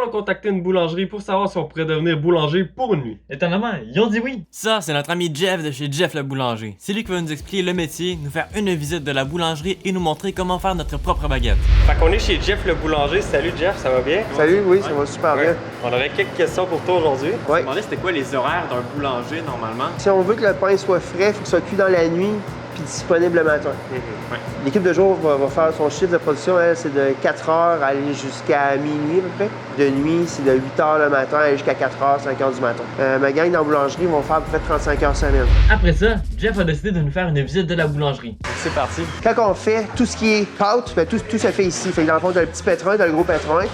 allons contacter une boulangerie pour savoir si on pourrait devenir boulanger pour une nuit. Étonnamment, ils ont dit oui. Ça, c'est notre ami Jeff de chez Jeff le boulanger. C'est lui qui va nous expliquer le métier, nous faire une visite de la boulangerie et nous montrer comment faire notre propre baguette. Fait qu'on est chez Jeff le boulanger. Salut Jeff, ça va bien? Salut, oui, ça va super bien. On aurait quelques questions pour toi aujourd'hui. Ouais. Je me demandais c'était quoi les horaires d'un boulanger normalement. Si on veut que le pain soit frais, il faut qu'il soit cuit dans la nuit puis disponible le matin. Ouais. L'équipe de jour va faire son chiffre de production, elle, c'est de 4 heures à aller jusqu'à minuit à peu près. De nuit, c'est de 8 heures le matin à aller jusqu'à 4 heures, 5 heures du matin. Ma gang dans la boulangerie vont faire à peu près 35 heures semaine. Après ça, Jeff a décidé de nous faire une visite de la boulangerie. C'est parti. Quand on fait tout ce qui est pâte, ben, tout se fait ici. Fait que dans le fond, tu as le petit pétrin, tu as le gros pétrin.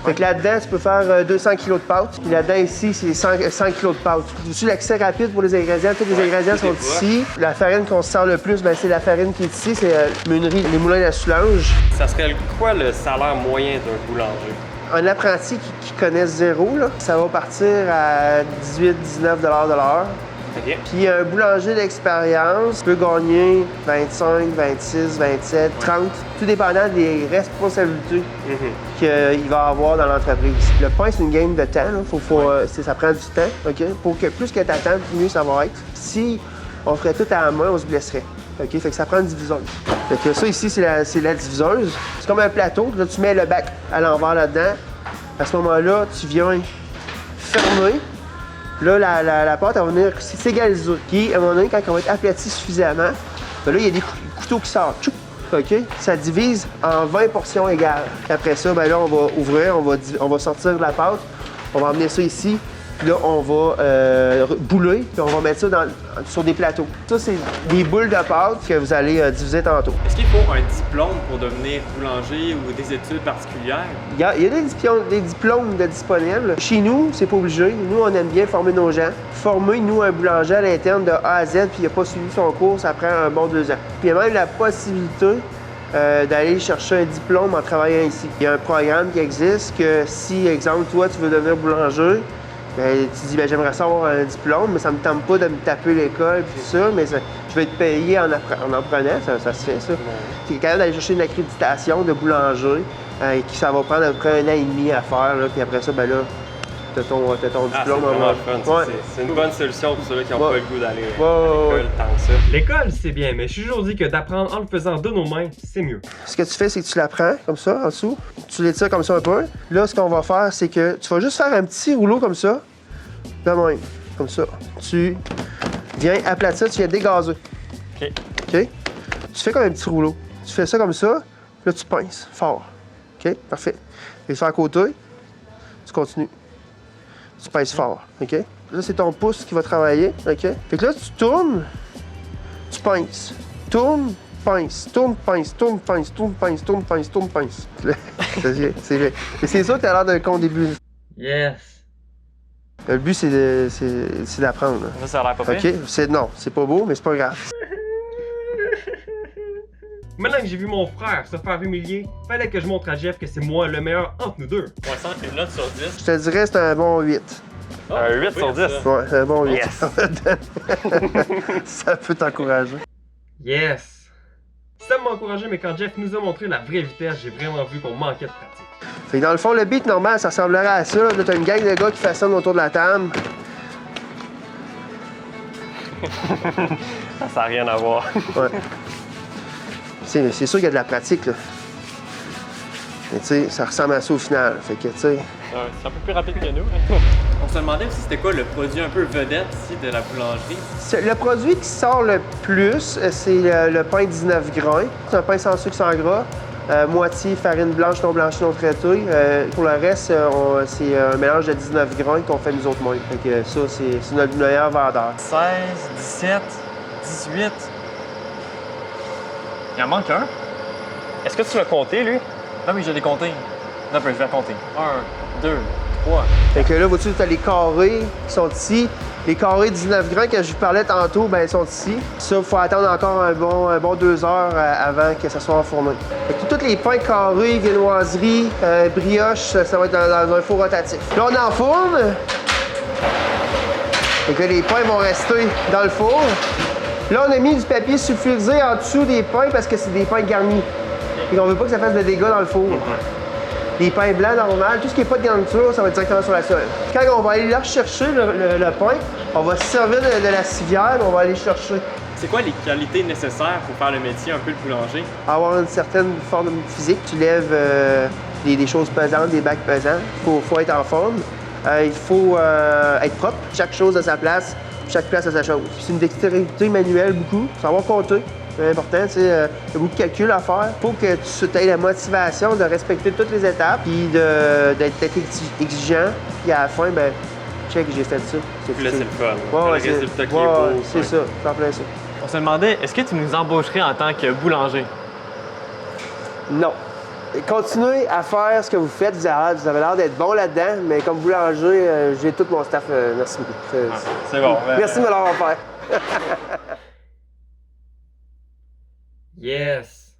Fait que là-dedans, tu peux faire 200 kg de pâte. Puis là-dedans, ici, c'est 100 kg de pâte. Aussi, l'accès rapide pour les ingrédients. Tous les ingrédients sont ici. La farine qu'on se sert le plus, ben, c'est la farine qui est ici. C'est Meunerie, les moulins à Soulanges. Ça serait quoi le salaire moyen d'un boulanger? Un apprenti qui connaît zéro, là, ça va partir à 18-19 $ de l'heure. OK. Puis un boulanger d'expérience peut gagner 25, 26, 27, 30, tout dépendant des responsabilités qu'il va avoir dans l'entreprise. Le pain, c'est une game de temps. Là. Ça prend du temps. OK? Pour que plus que tu attends, plus mieux ça va être. Si on ferait tout à la main, on se blesserait. OK? Fait que ça prend une diviseuse. Fait que ça, ici, c'est la diviseuse. C'est comme un plateau. Là, tu mets le bac à l'envers là-dedans. À ce moment-là, tu viens fermer. Là, la pâte, elle va venir s'égaliser. Puis, à un moment donné, quand elle va être aplatie suffisamment, ben là, il y a des couteaux qui sortent. Tchoup! OK? Ça divise en 20 portions égales. Après ça, ben là, on va ouvrir, on va sortir de la pâte. On va emmener ça ici. Puis là, on va bouler, puis on va mettre ça sur des plateaux. Ça, c'est des boules de pâte que vous allez diviser tantôt. Est-ce qu'il faut un diplôme pour devenir boulanger ou des études particulières? Il y a des diplômes de disponibles. Chez nous, c'est pas obligé. Nous, on aime bien former nos gens. Former, nous, un boulanger à l'interne de A à Z, puis il n'a pas suivi son cours, ça prend un bon 2 ans. Puis il y a même la possibilité d'aller chercher un diplôme en travaillant ici. Il y a un programme qui existe que si, exemple, toi, tu veux devenir boulanger, ben, tu dis, ben, j'aimerais ça avoir un diplôme, mais ça me tente pas de me taper l'école et tout ça, mais je vais être payé en apprenant, ça se fait, ça. Tu es capable d'aller chercher une accréditation de boulanger, ça va prendre à peu près 1 an et demi à faire, là, puis après ça, ben là, t'as ton diplôme. C'est vraiment le fun. Ouais. C'est une bonne solution pour ceux qui n'ont pas le goût d'aller à Ouais. l'école tant que ça. L'école, c'est bien, mais je suis toujours dit que d'apprendre en le faisant de nos mains, c'est mieux. Ce que tu fais, c'est que tu la prends comme ça, en dessous. Tu l'étires comme ça un peu. Là, ce qu'on va faire, c'est que tu vas juste faire un petit rouleau comme ça. De même, comme ça. Tu viens aplatir, tu viens dégazer. OK. OK? Tu fais comme un petit rouleau. Tu fais ça comme ça. Là, tu pinces fort. OK? Parfait. Et ça à côté. Tu continues. Tu pinces fort. OK? Là, c'est ton pouce qui va travailler. OK? Fait que là, tu tournes. Tu pinces. Tourne, pince, tourne, pince, tourne, pince, tourne, pince, tourne, pince, tourne, pince. C'est vrai. Mais c'est ça que tu as l'air d'un con au début. Yes. Le but, c'est d'apprendre. Ça a l'air pas OK? Non, c'est pas beau, mais c'est pas grave. Maintenant que j'ai vu mon frère se faire humilier, fallait que je montre à Jeff que c'est moi le meilleur entre nous deux. Moi, ça, une note sur 10. Je te dirais c'est un bon 8. Un 8 sur 10. Ouais, c'est un bon 8. Yes. Ça peut t'encourager. Yes! Ça m'a encouragé, mais quand Jeff nous a montré la vraie vitesse, j'ai vraiment vu qu'on manquait de pratique. Fait que dans le fond, le beat normal, ça ressemblerait à ça. Là, t'as une gang de gars qui façonnent autour de la table. Ça n'a rien à voir. Ouais. C'est sûr qu'il y a de la pratique, là. Mais tu sais, ça ressemble à ça au final. Fait que, tu sais... C'est un peu plus rapide que nous. On se demandait aussi c'était quoi le produit un peu vedette ici de la boulangerie. Le produit qui sort le plus, c'est le pain 19 grains. C'est un pain sans sucre, sans gras. Moitié farine blanche, non blanchie, non traitée. Pour le reste, c'est un mélange de 19 grains qu'on fait nous autres mêmes. Fait que ça, c'est notre meilleur vendeur. 16, 17, 18. Il en manque un. Est-ce que tu l'as compté, lui? Non, mais je l'ai compté. Non, je vais compter. 1, 2, 3. Fait que là, vois-tu, t'as les carrés qui sont ici. Les carrés 19 grammes que je vous parlais tantôt, ben ils sont ici. Ça, il faut attendre encore un bon 2 heures avant que ça soit enfourné. Fait que tous les pains carrés, viennoiseries, brioches, ça va être dans un four rotatif. Là, on enfourne. Fait que les pains vont rester dans le four. Là, on a mis du papier sulfurisé en dessous des pains parce que c'est des pains garnis. Et on veut pas que ça fasse de dégâts dans le four. Les pains blancs normaux, tout ce qui n'est pas de garniture, ça va directement sur la sole. Quand on va aller là chercher le pain, on va se servir de la civière, on va aller chercher. C'est quoi les qualités nécessaires pour faire le métier un peu de boulanger? Avoir une certaine forme physique. Tu lèves des choses pesantes, des bacs pesants. Il faut être en forme. Il faut être propre. Chaque chose à sa place, chaque place à sa chose. C'est une dextérité manuelle beaucoup. Savoir compter, c'est important. Il y a beaucoup de calculs à faire. Il faut que tu aies la motivation de respecter toutes les étapes puis d'être exigeant. Puis à la fin, ben, check, j'ai fait ça. Puis là, c'est le fun. Ouais, le résultat qui est beau. c'est ça. C'est en plein ça. On se demandait, est-ce que tu nous embaucherais en tant que boulanger? Non. Continuez à faire ce que vous faites. Vous avez l'air d'être bon là-dedans, mais comme boulanger, j'ai tout mon staff. Merci beaucoup. C'est bon. Merci de me l'avoir offert. Yes!